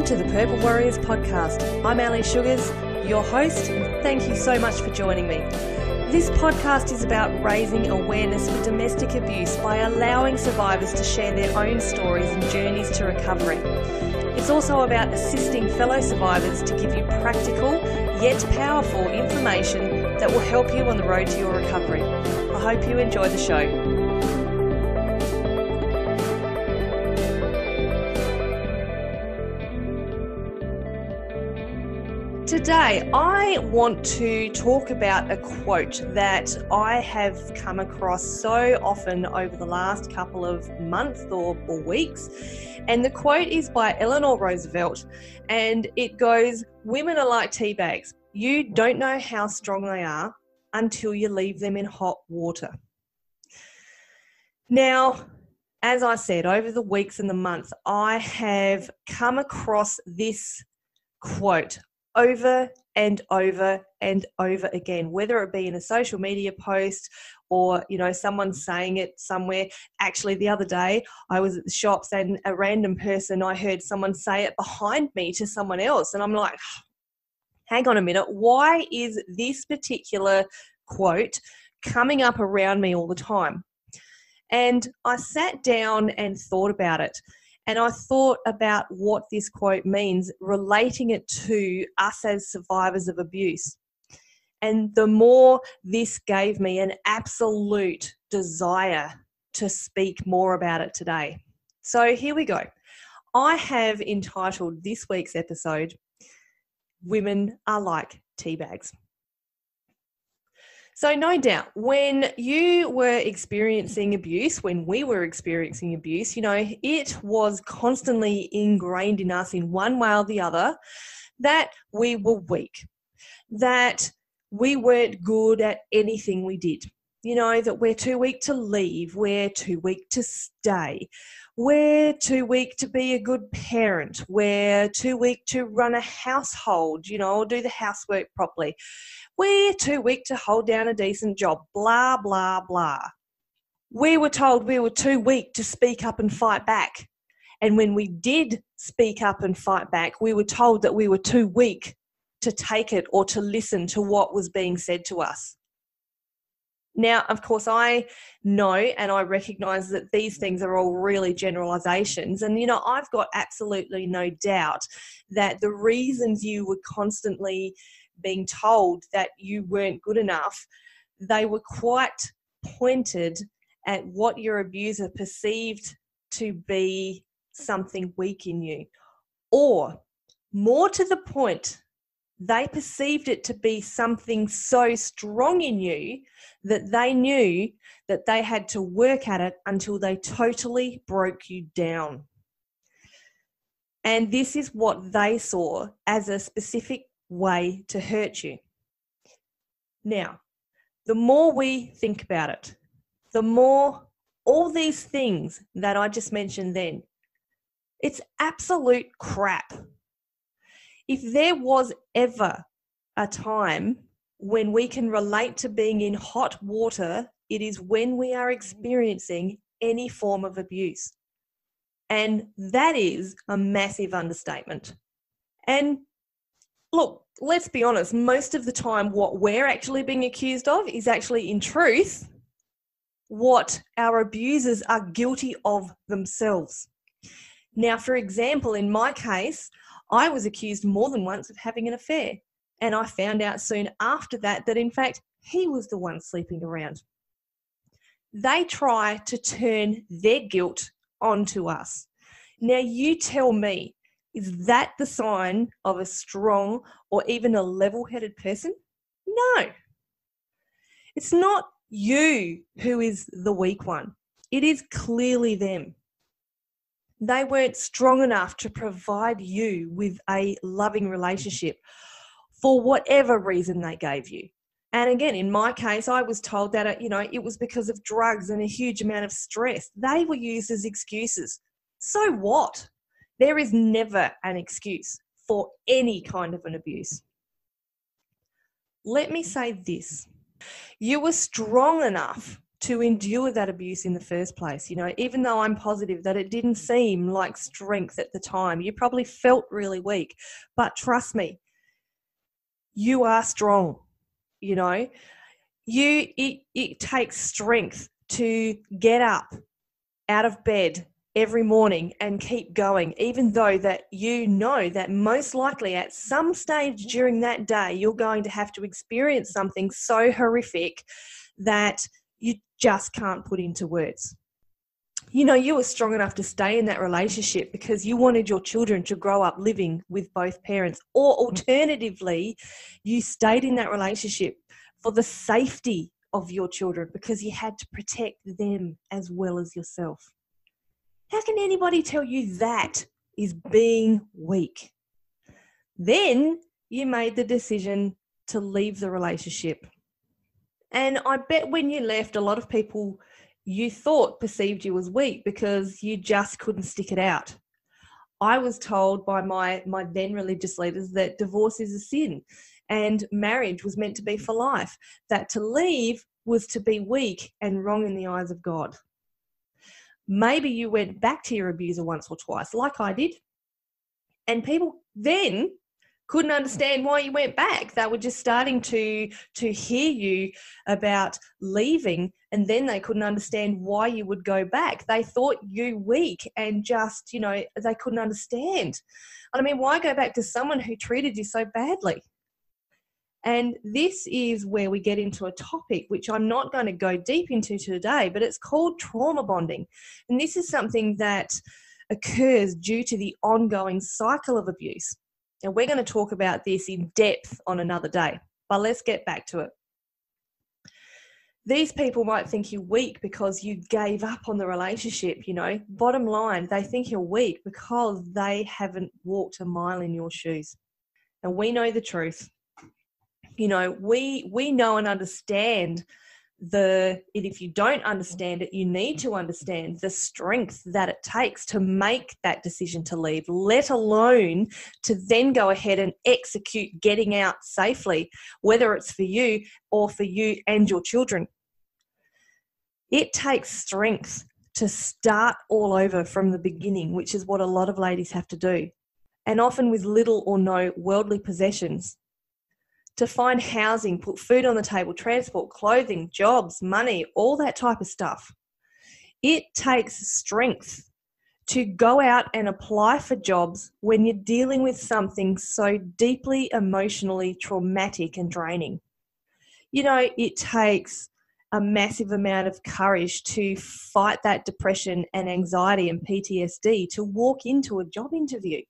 Welcome to the Purple Warriors podcast. I'm Ali Sugars, your host, and thank you so much for joining me. This podcast is about raising awareness for domestic abuse by allowing survivors to share their own stories and journeys to recovery. It's also about assisting fellow survivors to give you practical yet powerful information that will help you on the road to your recovery. I hope you enjoy the show. Today, I want to talk about a quote that I have come across so often over the last couple of months or weeks. And the quote is by Eleanor Roosevelt, and it goes, "Women are like tea bags. You don't know how strong they are until you leave them in hot water." Now, as I said, over the weeks and the months, I have come across this quote over and over and over again, whether it be in a social media post or, someone saying it somewhere. Actually, the other day I was at the shops and a random person, I heard someone say it behind me to someone else. And I'm like, hang on a minute. Why is this particular quote coming up around me all the time? And I sat down and thought about it. And I thought about what this quote means, relating it to us as survivors of abuse. And the more this gave me an absolute desire to speak more about it today. So here we go. I have entitled this week's episode, "Women Are Like Teabags." So no doubt, when you were experiencing abuse, when we were experiencing abuse, it was constantly ingrained in us in one way or the other that we were weak, that we weren't good at anything we did. That we're too weak to leave, we're too weak to stay, we're too weak to be a good parent, we're too weak to run a household, or do the housework properly. We're too weak to hold down a decent job, blah, blah, blah. We were told we were too weak to speak up and fight back. And when we did speak up and fight back, we were told that we were too weak to take it or to listen to what was being said to us. Now, of course, I know and I recognise that these things are all really generalisations. And, I've got absolutely no doubt that the reasons you were constantly being told that you weren't good enough, they were quite pointed at what your abuser perceived to be something weak in you. Or, more to the point, they perceived it to be something so strong in you that they knew that they had to work at it until they totally broke you down. And this is what they saw as a specific way to hurt you. Now, the more we think about it, the more all these things that I just mentioned then, it's absolute crap. If there was ever a time when we can relate to being in hot water, it is when we are experiencing any form of abuse. And that is a massive understatement. And look, let's be honest, most of the time what we're actually being accused of is actually, in truth, what our abusers are guilty of themselves. Now, for example, in my case, I was accused more than once of having an affair, and I found out soon after that in fact, he was the one sleeping around. They try to turn their guilt onto us. Now, you tell me, is that the sign of a strong or even a level-headed person? No. It's not you who is the weak one. It is clearly them. They weren't strong enough to provide you with a loving relationship for whatever reason they gave you. And again, in my case, I was told that, it was because of drugs and a huge amount of stress. They were used as excuses. So what? There is never an excuse for any kind of an abuse. Let me say this. You were strong enough to endure that abuse in the first place. Even though I'm positive that it didn't seem like strength at the time, you probably felt really weak, but trust me, you are strong. It takes strength to get up out of bed every morning and keep going, even though that that most likely at some stage during that day, you're going to have to experience something so horrific that you just can't put into words. You were strong enough to stay in that relationship because you wanted your children to grow up living with both parents, or alternatively, you stayed in that relationship for the safety of your children because you had to protect them as well as yourself. How can anybody tell you that is being weak? Then you made the decision to leave the relationship. And I bet when you left, a lot of people you thought perceived you as weak because you just couldn't stick it out. I was told by my then religious leaders that divorce is a sin and marriage was meant to be for life, that to leave was to be weak and wrong in the eyes of God. Maybe you went back to your abuser once or twice, like I did, and people then couldn't understand why you went back. They were just starting to hear you about leaving, and then they couldn't understand why you would go back. They thought you weak and just, they couldn't understand. I mean, why go back to someone who treated you so badly? And this is where we get into a topic which I'm not going to go deep into today, but it's called trauma bonding. And this is something that occurs due to the ongoing cycle of abuse. And we're going to talk about this in depth on another day, but let's get back to it. These people might think you're weak because you gave up on the relationship, Bottom line, they think you're weak because they haven't walked a mile in your shoes. And we know the truth. We know and understand and if you don't understand it, you need to understand the strength that it takes to make that decision to leave, let alone to then go ahead and execute getting out safely, whether it's for you or for you and your children. It takes strength to start all over from the beginning, which is what a lot of ladies have to do, and often with little or no worldly possessions. To find housing, put food on the table, transport, clothing, jobs, money, all that type of stuff. It takes strength to go out and apply for jobs when you're dealing with something so deeply emotionally traumatic and draining. It takes a massive amount of courage to fight that depression and anxiety and PTSD to walk into a job interview.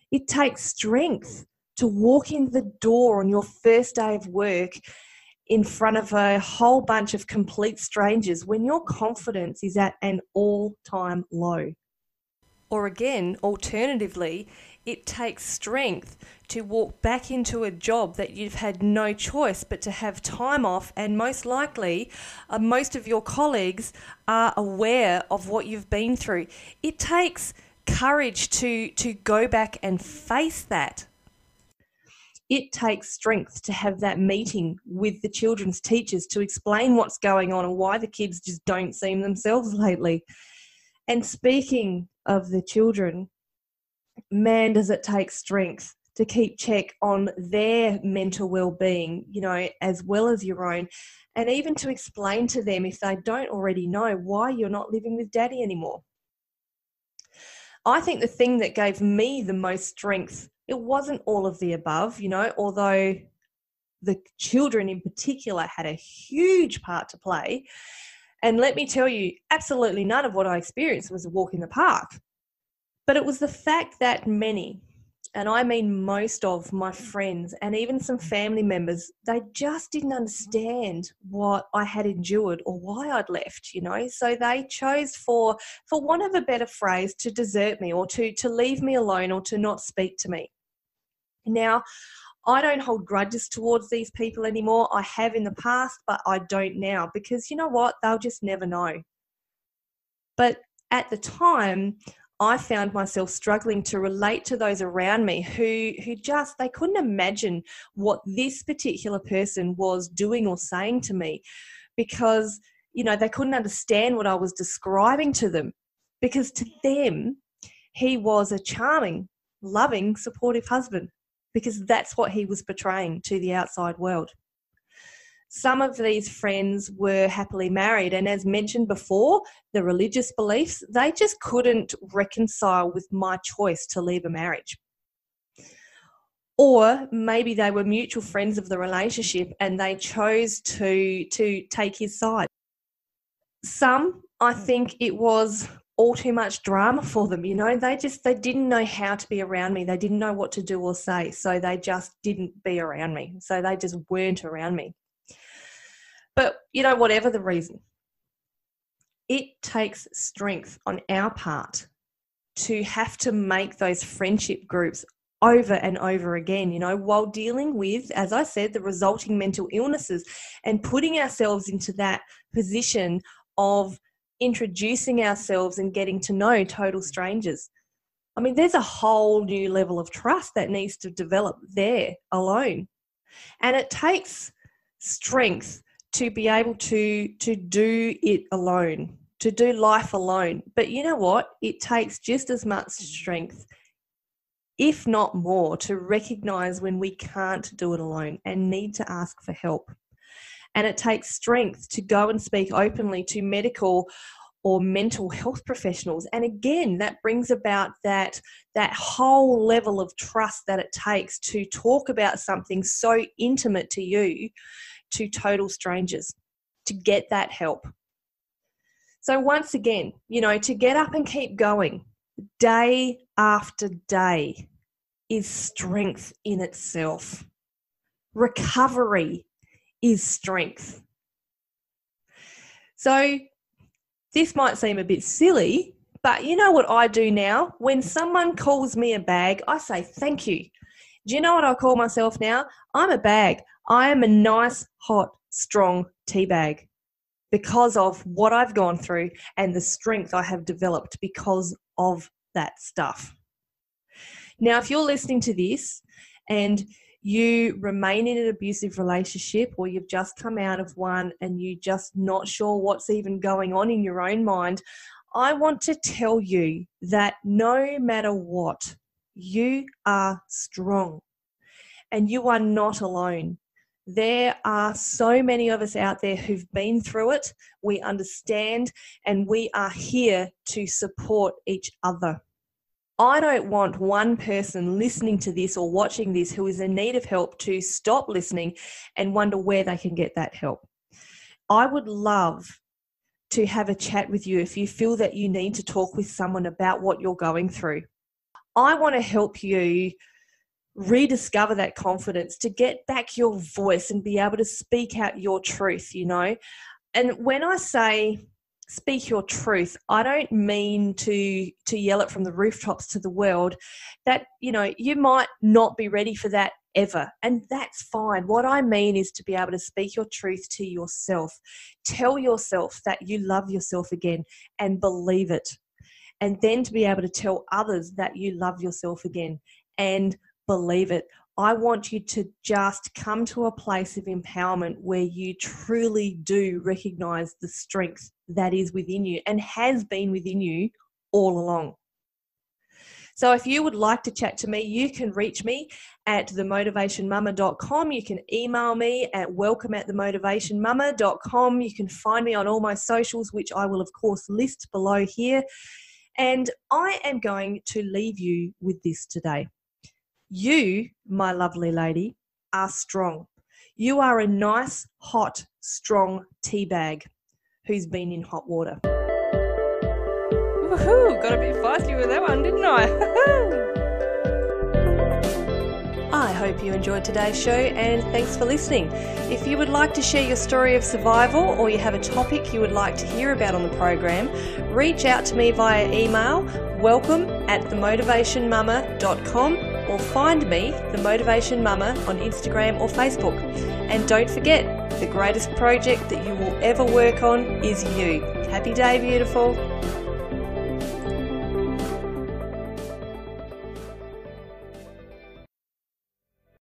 It takes strength to walk in the door on your first day of work in front of a whole bunch of complete strangers when your confidence is at an all-time low. Or again, alternatively, it takes strength to walk back into a job that you've had no choice but to have time off, and most likely most of your colleagues are aware of what you've been through. It takes courage to go back and face that. It takes strength to have that meeting with the children's teachers to explain what's going on and why the kids just don't seem themselves lately. And speaking of the children, man, does it take strength to keep check on their mental well-being, as well as your own, and even to explain to them, if they don't already know, why you're not living with daddy anymore. I think the thing that gave me the most strength, it wasn't all of the above, although the children in particular had a huge part to play. And let me tell you, absolutely none of what I experienced was a walk in the park. But it was the fact that many, and I mean most of my friends and even some family members, they just didn't understand what I had endured or why I'd left, So they chose, for want of a better phrase, to desert me or to leave me alone or to not speak to me. Now, I don't hold grudges towards these people anymore. I have in the past, but I don't now, because you know what? They'll just never know. But at the time, I found myself struggling to relate to those around me who they couldn't imagine what this particular person was doing or saying to me, because, they couldn't understand what I was describing to them, because to them, he was a charming, loving, supportive husband, because that's what he was portraying to the outside world. Some of these friends were happily married, and as mentioned before, the religious beliefs, they just couldn't reconcile with my choice to leave a marriage. Or maybe they were mutual friends of the relationship and they chose to take his side. Some, I think it was all too much drama for them. They didn't know how to be around me. They didn't know what to do or say. So they just didn't be around me. So they just weren't around me. But, whatever the reason, it takes strength on our part to have to make those friendship groups over and over again, while dealing with, as I said, the resulting mental illnesses, and putting ourselves into that position of introducing ourselves and getting to know total strangers. I mean, there's a whole new level of trust that needs to develop there alone. And it takes strength to be able to do it alone, to do life alone. But you know what? It takes just as much strength, if not more, to recognize when we can't do it alone and need to ask for help. And it takes strength to go and speak openly to medical or mental health professionals. And again, that brings about that whole level of trust that it takes to talk about something so intimate to you, to total strangers, to get that help. So once again, to get up and keep going day after day is strength in itself. Recovery is strength. So this might seem a bit silly, but you know what I do now? When someone calls me a bag, I say thank you. Do you know what I call myself now? I'm a bag. I am a nice, hot, strong tea bag because of what I've gone through and the strength I have developed because of that stuff. Now, if you're listening to this and you remain in an abusive relationship, or you've just come out of one and you're just not sure what's even going on in your own mind, I want to tell you that no matter what, you are strong and you are not alone. There are so many of us out there who've been through it. We understand, and we are here to support each other. I don't want one person listening to this or watching this who is in need of help to stop listening and wonder where they can get that help. I would love to have a chat with you if you feel that you need to talk with someone about what you're going through. I want to help you rediscover that confidence, to get back your voice and be able to speak out your truth, And when I say speak your truth, I don't mean to yell it from the rooftops to the world. That, you might not be ready for that ever, and that's fine. What I mean is to be able to speak your truth to yourself. Tell yourself that you love yourself again and believe it. And then to be able to tell others that you love yourself again and believe it. I want you to just come to a place of empowerment where you truly do recognize the strength that is within you and has been within you all along. So if you would like to chat to me, you can reach me at themotivationmama.com. You can email me at welcome@themotivationmama.com. You can find me on all my socials, which I will of course list below here. And I am going to leave you with this today. You, my lovely lady, are strong. You are a nice, hot, strong tea bag who's been in hot water. Woohoo! Got a bit feisty with that one, didn't I? I hope you enjoyed today's show, and thanks for listening. If you would like to share your story of survival, or you have a topic you would like to hear about on the program, reach out to me via email, welcome@themotivationmama.com, or find me, The Motivation Mama, on Instagram or Facebook. And don't forget, the greatest project that you will ever work on is you. Happy day, beautiful.